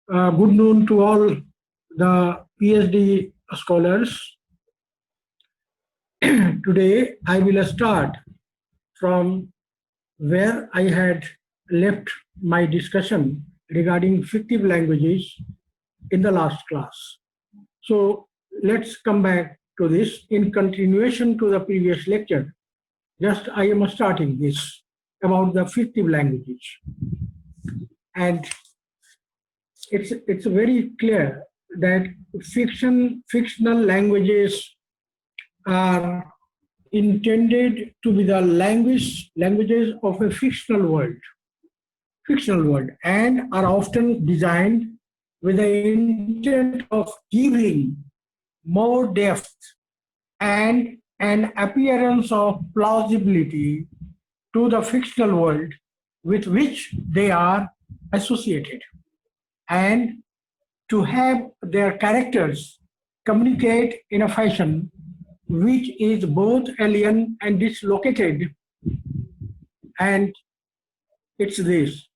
Good noon to all the PhD scholars. Today, I will start from where I had left my discussion regarding fictive languages in the last class. So let's come back to this in continuation to the previous lecture. Just I am starting this about the fictive languages. And it's very clear that fictional languages are intended to be the languages of a fictional world, and are often designed with the intent of giving more depth and an appearance of plausibility to the fictional world with which they are associated, and to have their characters communicate in a fashion which is both alien and dislocated. And it's this.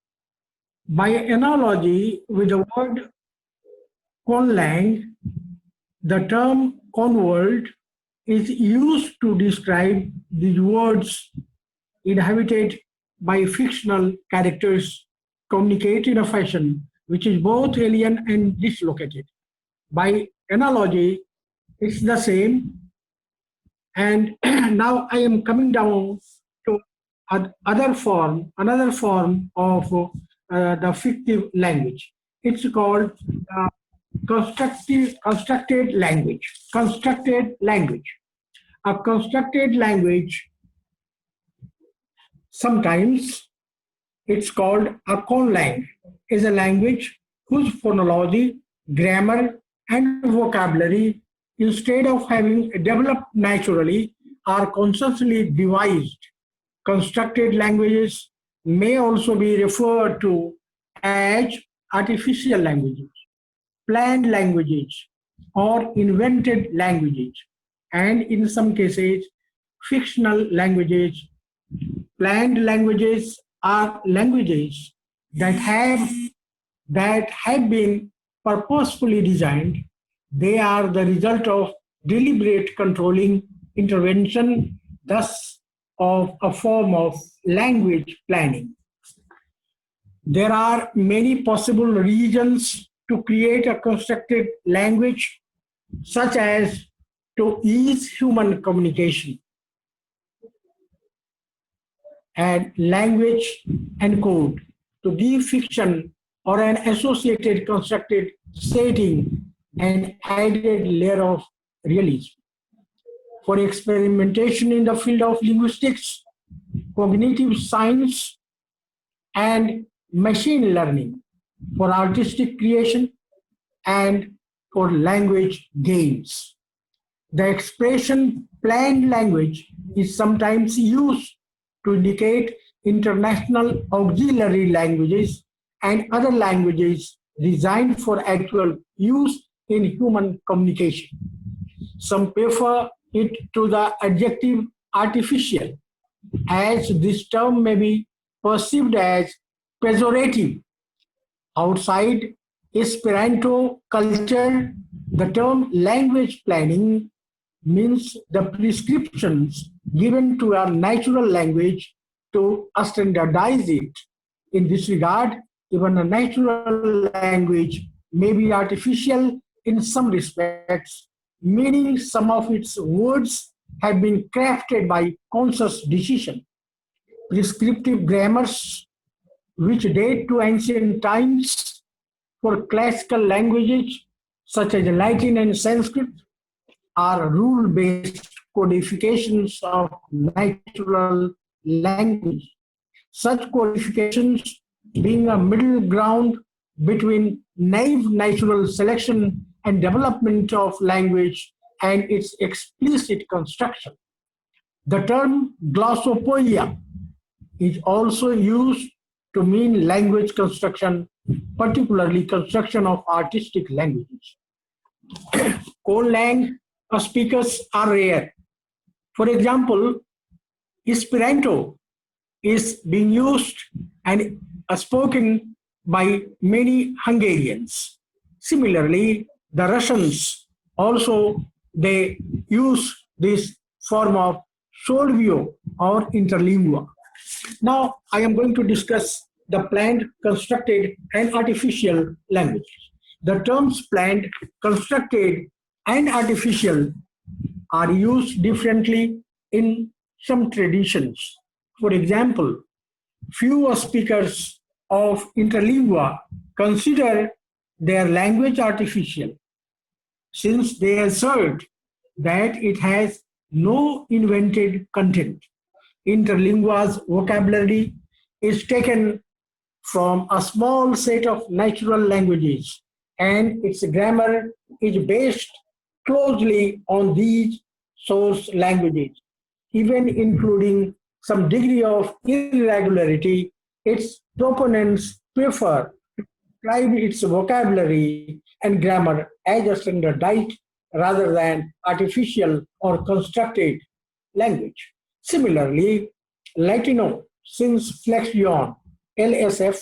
By analogy with the word conlang, the term conworld is used to describe the worlds inhabited by fictional characters communicate in a fashion which is both alien and dislocated. By analogy, it's the same. And now I am coming down to another form of the fictive language. It's called constructed language. Constructed language. A constructed language, sometimes it's called a conlang, is a language whose phonology, grammar, and vocabulary, instead of having developed naturally, are consciously devised. Constructed languages may also be referred to as artificial languages, planned languages, or invented languages, and in some cases, fictional languages. Planned languages are languages that have been purposefully designed. They are the result of deliberate controlling intervention, thus of a form of language planning. There are many possible reasons to create a constructed language, such as to ease human communication and language and code, to give fiction or an associated constructed setting an added layer of realism. For experimentation in the field of linguistics, cognitive science, and machine learning, for artistic creation, and for language games. The expression planned language is sometimes used to indicate international auxiliary languages and other languages designed for actual use in human communication. Some prefer it to the adjective artificial, as this term may be perceived as pejorative. Outside Esperanto culture, the term language planning means the prescriptions given to a natural language to standardize it. In this regard, even a natural language may be artificial in some respects, meaning some of its words have been crafted by conscious decision. Prescriptive grammars, which date to ancient times for classical languages such as Latin and Sanskrit, are rule-based codifications of natural language. Such codifications being a middle ground between naive natural selection and development of language and its explicit construction. The term glossopoeia is also used to mean language construction, particularly construction of artistic languages. Conlang speakers are rare. For example, Esperanto is being used and spoken by many Hungarians. Similarly, the Russians also they use this form of Solvio or interlingua. Now, I am going to discuss the planned, constructed, and artificial languages. The terms planned, constructed, and artificial are used differently in some traditions. For example, few speakers of interlingua consider their language artificial since they assert that it has no invented content. Interlingua's vocabulary is taken from a small set of natural languages, and its grammar is based closely on these source languages, even including some degree of irregularity. Its proponents prefer to describe its vocabulary and grammar as a standardized rather than artificial or constructed language. Similarly, Latino, since flexion, LSF,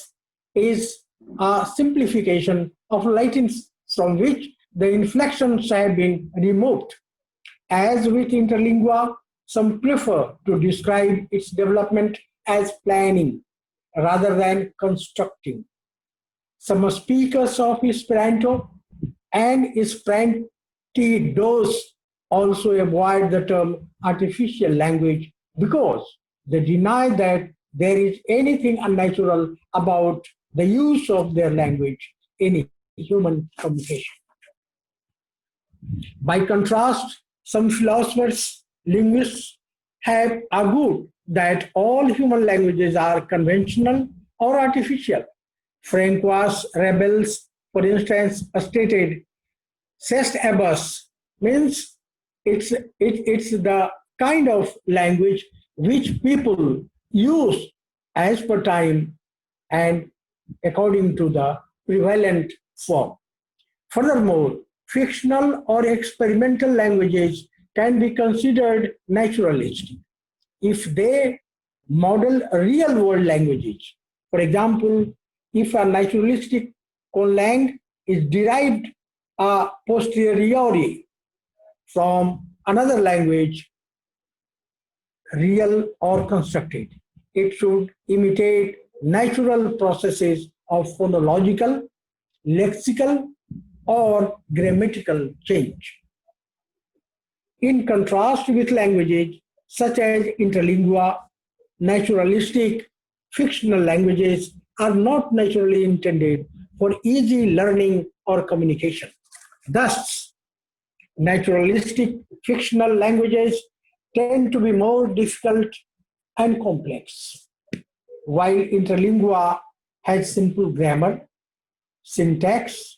is a simplification of Latin from which the inflections have been removed. As with interlingua, some prefer to describe its development as planning rather than constructing. Some speakers of Esperanto and Esperantidos also avoid the term artificial language because they deny that there is anything unnatural about the use of their language in human communication. By contrast, some philosophers, linguists, have argued that all human languages are conventional or artificial. Francois Rebels, for instance, stated, "Cest abus" means it's the kind of language which people use as per time and according to the prevalent form. Furthermore, fictional or experimental languages can be considered naturalistic if they model real world languages. For example, if a naturalistic conlang is derived a posteriori from another language, real or constructed, it should imitate natural processes of phonological, lexical, or grammatical change. In contrast with languages such as interlingua, naturalistic, fictional languages are not naturally intended for easy learning or communication. Thus, naturalistic fictional languages tend to be more difficult and complex, while interlingua has simple grammar, syntax,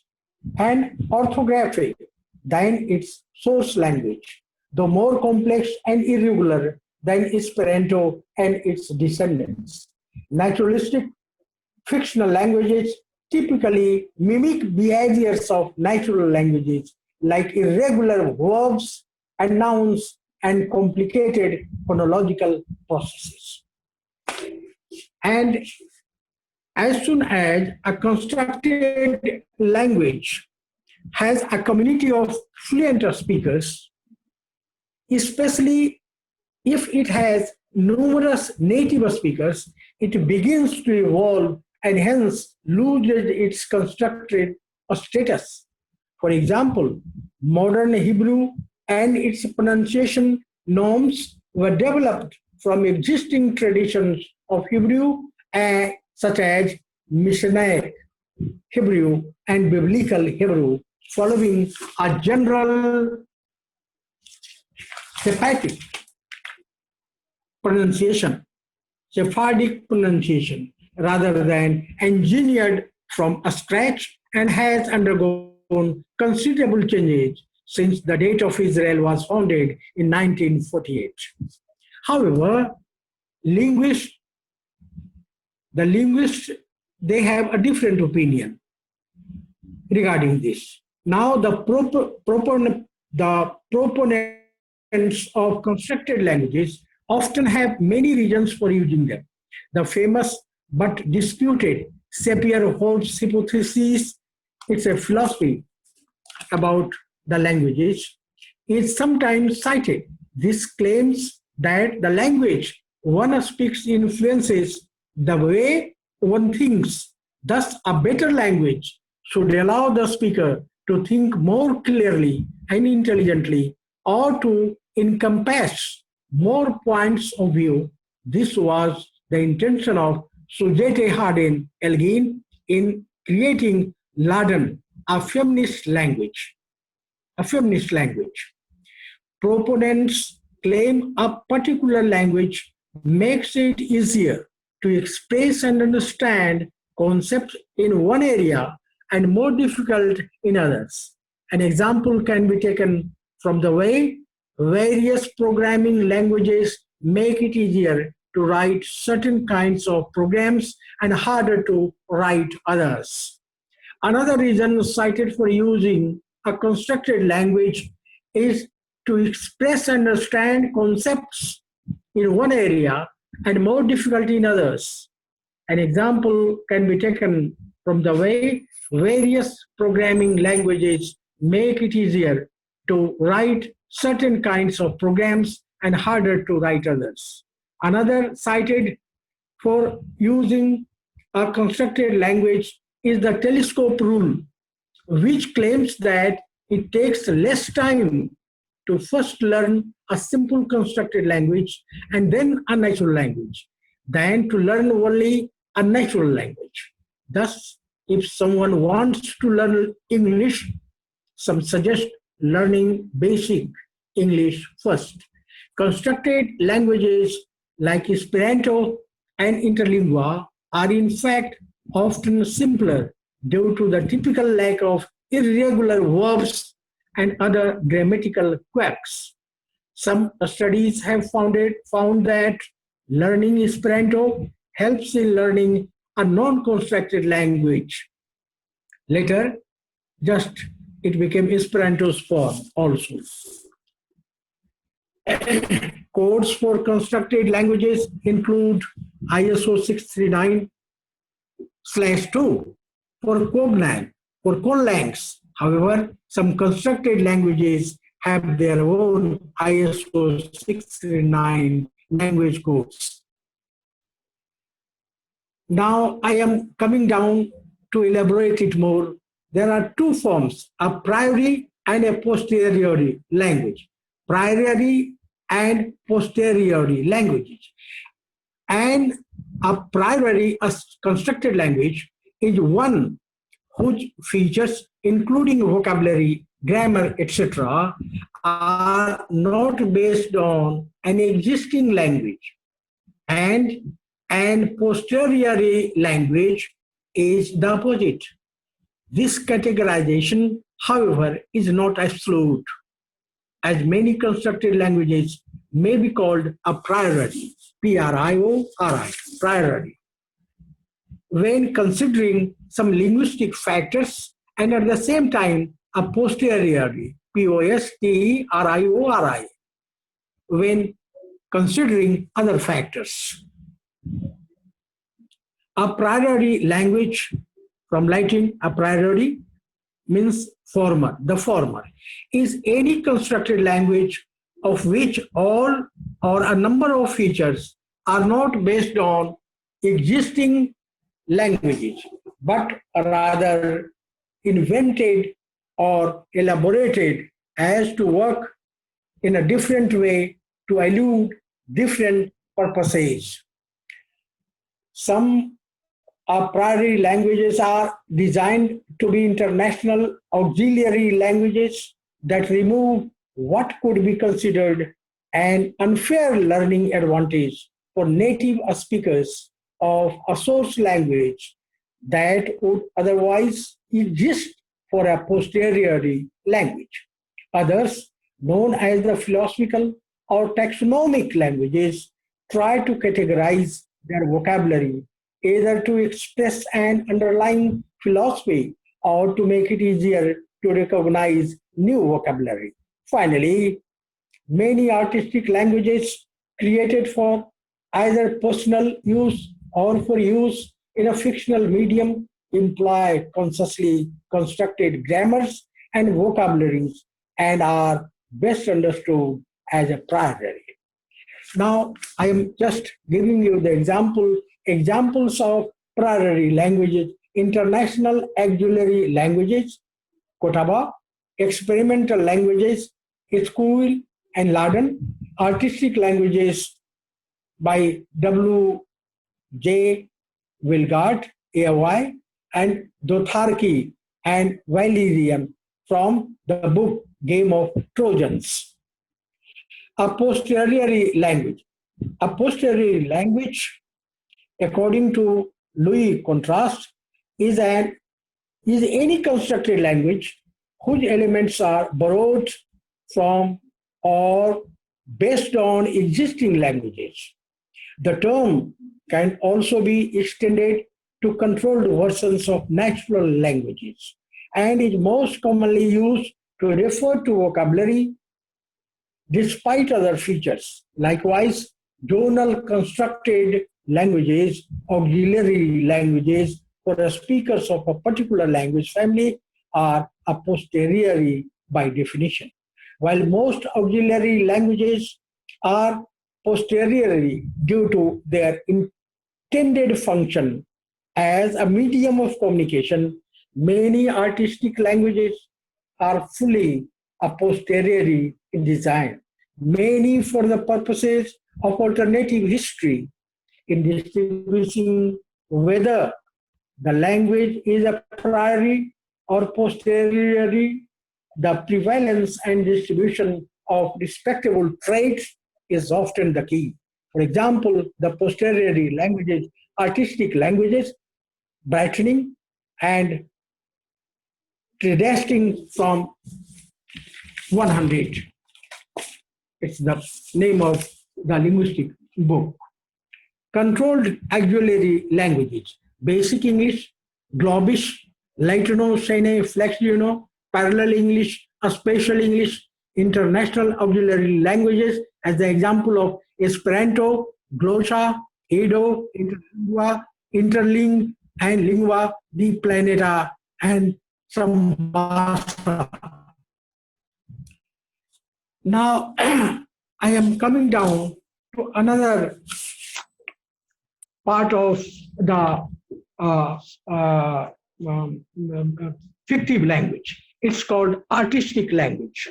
and orthography than its source language, though more complex and irregular than Esperanto and its descendants. Naturalistic fictional languages typically mimic behaviors of natural languages like irregular verbs and nouns and complicated phonological processes. And as soon as a constructed language has a community of fluent speakers, especially if it has numerous native speakers, it begins to evolve and hence loses its constructed status. For example, modern Hebrew and its pronunciation norms were developed from existing traditions of Hebrew, such as Mishnaic Hebrew and Biblical Hebrew, following a general Sephardic pronunciation, Sephardic pronunciation, rather than engineered from scratch, and has undergone considerable changes since the date of Israel was founded in 1948. However, linguists, the linguists, they have a different opinion regarding this. Now, the proponents of constructed languages often have many reasons for using them. The famous but disputed Sapir-Whorf's hypothesis, it's a philosophy about the languages, is sometimes cited. This claims that the language one speaks influences the way one thinks. Thus, a better language should allow the speaker to think more clearly and intelligently, or to encompass more points of view. This was the intention of Sujette Hardin Elgin in creating Laden, a feminist language. A feminist language. Proponents claim a particular language makes it easier to express and understand concepts in one area and more difficult in others. An example can be taken from the way various programming languages make it easier to write certain kinds of programs and harder to write others. Another reason cited for using a constructed language is to express and understand concepts in one area and more difficult in others. An example can be taken from the way various programming languages make it easier to write certain kinds of programs and harder to write others. Another cited for using a constructed language is the telescope rule, which claims that it takes less time to first learn a simple constructed language and then a natural language than to learn only a natural language. Thus, if someone wants to learn English, some suggest learning basic English first. Constructed languages like Esperanto and Interlingua are in fact often simpler due to the typical lack of irregular verbs and other grammatical quirks. Some studies have found that learning Esperanto helps in learning a non-constructed language. Later, just it became Esperanto's form also. Codes for constructed languages include ISO 639/2 for Conlangs. However, some constructed languages have their own ISO 639 language codes. Now I am coming down to elaborate it more. There are two forms, a priori and a posteriori language. Priori and posteriori languages. And a priori, a constructed language, is one whose features, including vocabulary, grammar, etc., are not based on an existing language. And an posteriori language is the opposite. This categorization, however, is not absolute, as many constructed languages may be called a priori, Priori, priori, when considering some linguistic factors, and at the same time a posteriori, Posteriori, when considering other factors. A priori language, from Latin a priori, means former, the former, is any constructed language of which all or a number of features are not based on existing languages, but rather invented or elaborated as to work in a different way to elude different purposes. Some a priori languages are designed to be international auxiliary languages that remove what could be considered an unfair learning advantage for native speakers of a source language that would otherwise exist for a posteriori language. Others, known as the philosophical or taxonomic languages, try to categorize their vocabulary either to express an underlying philosophy or to make it easier to recognize new vocabulary. Finally, many artistic languages created for either personal use or for use in a fictional medium imply consciously constructed grammars and vocabularies and are best understood as a priority. Now, I am just giving you the examples of priority languages, international auxiliary languages, Kotaba, experimental languages, School and Laden, artistic languages by W.J. Wilgard, AOI, and Dotharki and Valerian from the book Game of Trojans. A posteriori language. A posteriori language, according to Louis Contrast, is any constructed language whose elements are borrowed from or based on existing languages. The term can also be extended to controlled versions of natural languages and is most commonly used to refer to vocabulary despite other features. Likewise, donal constructed languages, auxiliary languages for the speakers of a particular language family are a posteriori by definition. While most auxiliary languages are posteriori due to their intended function as a medium of communication, many artistic languages are fully a posteriori in design, many for the purposes of alternative history in distinguishing whether the language is a priori or posteriori. The prevalence and distribution of respectable traits is often the key. For example, the posteriori languages, artistic languages, brightening and predestined from 100. It's the name of the linguistic book. Controlled auxiliary languages, basic English, Globish, Latino, Sine, Flexiano, parallel English, spatial English, international auxiliary languages, as the example of Esperanto, Glossa, Edo, Interlingua, Interling, and Lingua di Planeta, and some Bahasa. Now, I am coming down to another part of the fictive language. It's called artistic language.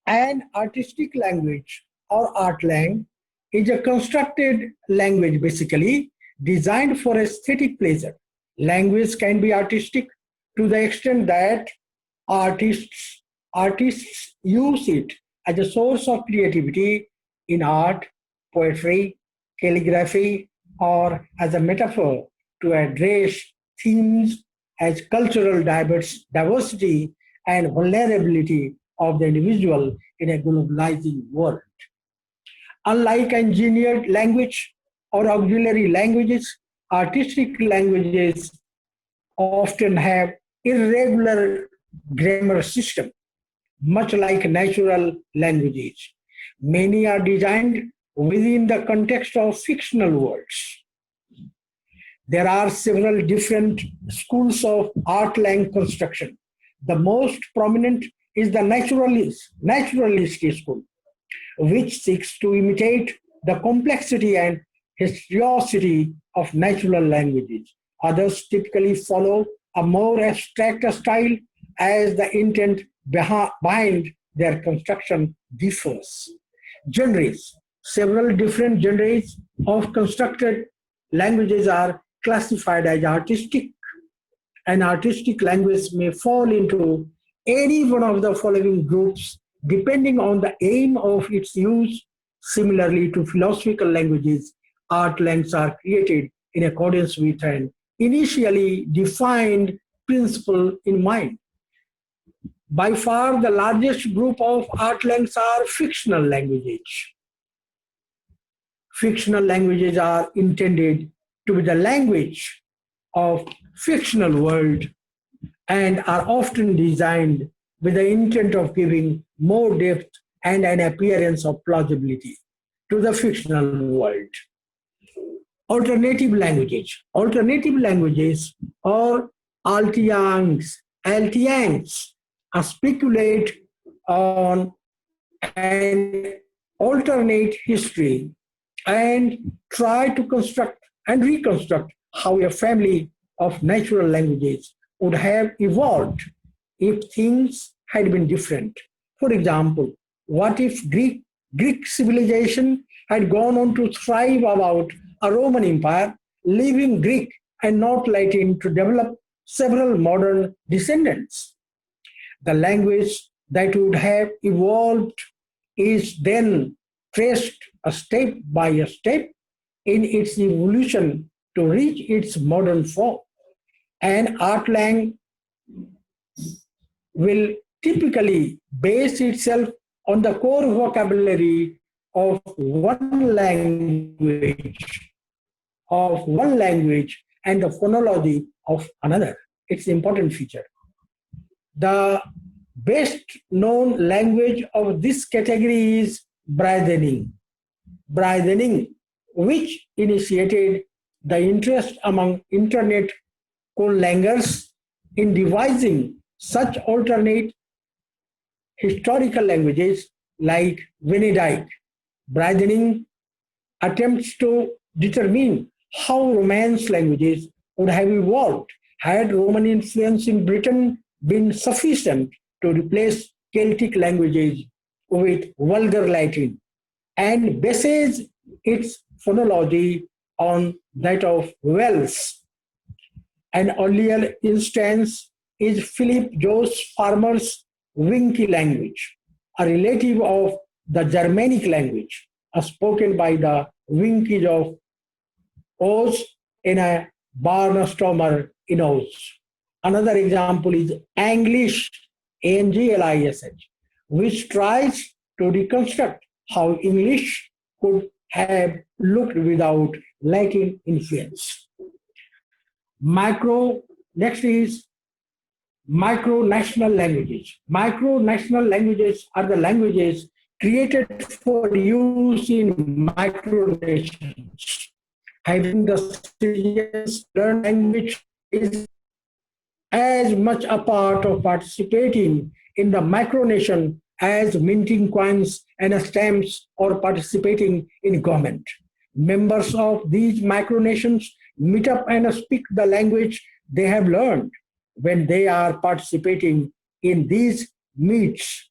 An artistic language or art lang is a constructed language basically designed for aesthetic pleasure. Language can be artistic to the extent that artists use it as a source of creativity in art, poetry, calligraphy, or as a metaphor to address themes as cultural diversity and vulnerability of the individual in a globalizing world. Unlike engineered language or auxiliary languages, artistic languages often have irregular grammar system, much like natural languages. Many are designed within the context of fictional worlds. There are several different schools of art lang construction. The most prominent is the naturalistic school, which seeks to imitate the complexity and historicity of natural languages. Others typically follow a more abstract style as the intent behind their construction differs. Genres. Several different genres of constructed languages are classified as artistic. An artistic language may fall into any one of the following groups depending on the aim of its use. Similarly to philosophical languages, art languages are created in accordance with an initially defined principle in mind. By far, the largest group of art languages are fictional languages. Fictional languages are intended to be the language of fictional world and are often designed with the intent of giving more depth and an appearance of plausibility to the fictional world. Alternative languages. Alternative languages or altiangs speculate on an alternate history and try to construct and reconstruct how a family of natural languages would have evolved if things had been different. For example, what if Greek civilization had gone on to thrive about a Roman Empire, leaving Greek and not Latin to develop several modern descendants? The language that would have evolved is then traced a step by a step in its evolution to reach its modern form. An Artlang will typically base itself on the core vocabulary of one language and the phonology of another. It's an important feature. The best known language of this category is Brythening, which initiated the interest among internet conlangers in devising such alternate historical languages like Venedict. Brythening attempts to determine how Romance languages would have evolved had Roman influence in Britain been sufficient to replace Celtic languages with vulgar Latin, and bases its phonology on that of Welsh. An earlier instance is Philip Jost Farmer's Winkie language, a relative of the Germanic language, spoken by the Winkies of Oz in a barnstormer in Oz. Another example is Anglish, Anglish, which tries to reconstruct how English could have looked without Latin influence. Next is micronational languages. Micronational languages are the languages created for use in micronations. Having the citizens learn language is as much a part of participating in the micronation as minting coins and stamps or participating in government. Members of these micronations meet up and speak the language they have learned when they are participating in these meets.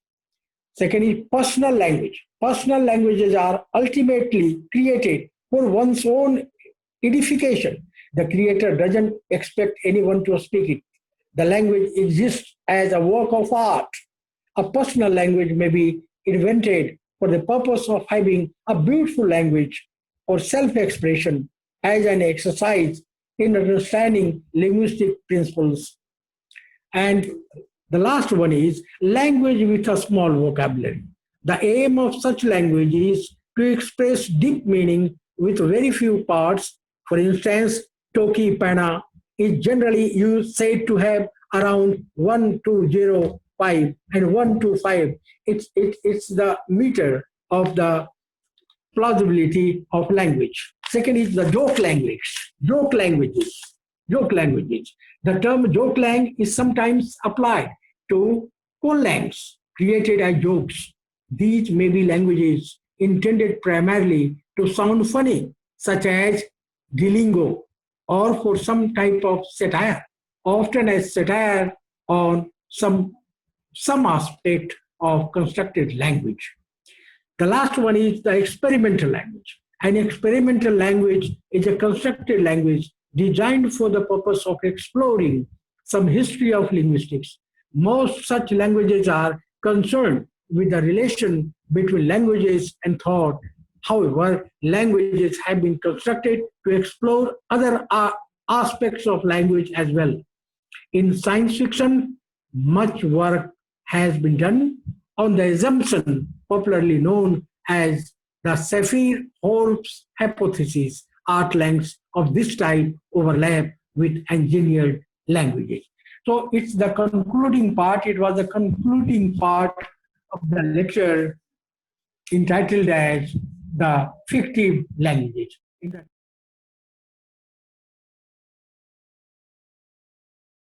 Second is personal language. Personal languages are ultimately created for one's own edification. The creator doesn't expect anyone to speak it. The language exists as a work of art. A personal language may be invented for the purpose of having a beautiful language or self-expression as an exercise in understanding linguistic principles. And the last one is language with a small vocabulary. The aim of such language is to express deep meaning with very few parts. For instance, Toki Pana is generally said to have around 1205 and 125. It's the meter of the plausibility of language. Second is the joke language. Joke languages. The term joke lang is sometimes applied to conlangs created as jokes. These may be languages intended primarily to sound funny, such as Dilingo, or for some type of satire, often as satire on some aspect of constructed language. The last one is the experimental language. An experimental language is a constructed language designed for the purpose of exploring some history of linguistics. Most such languages are concerned with the relation between languages and thought. However, languages have been constructed to explore other aspects of language as well. In science fiction, much work has been done on the assumption popularly known as the Sapir-Whorf hypothesis. Artlangs of this type overlap with engineered languages. So it's the concluding part. It was the concluding part of the lecture entitled as the fictive languages.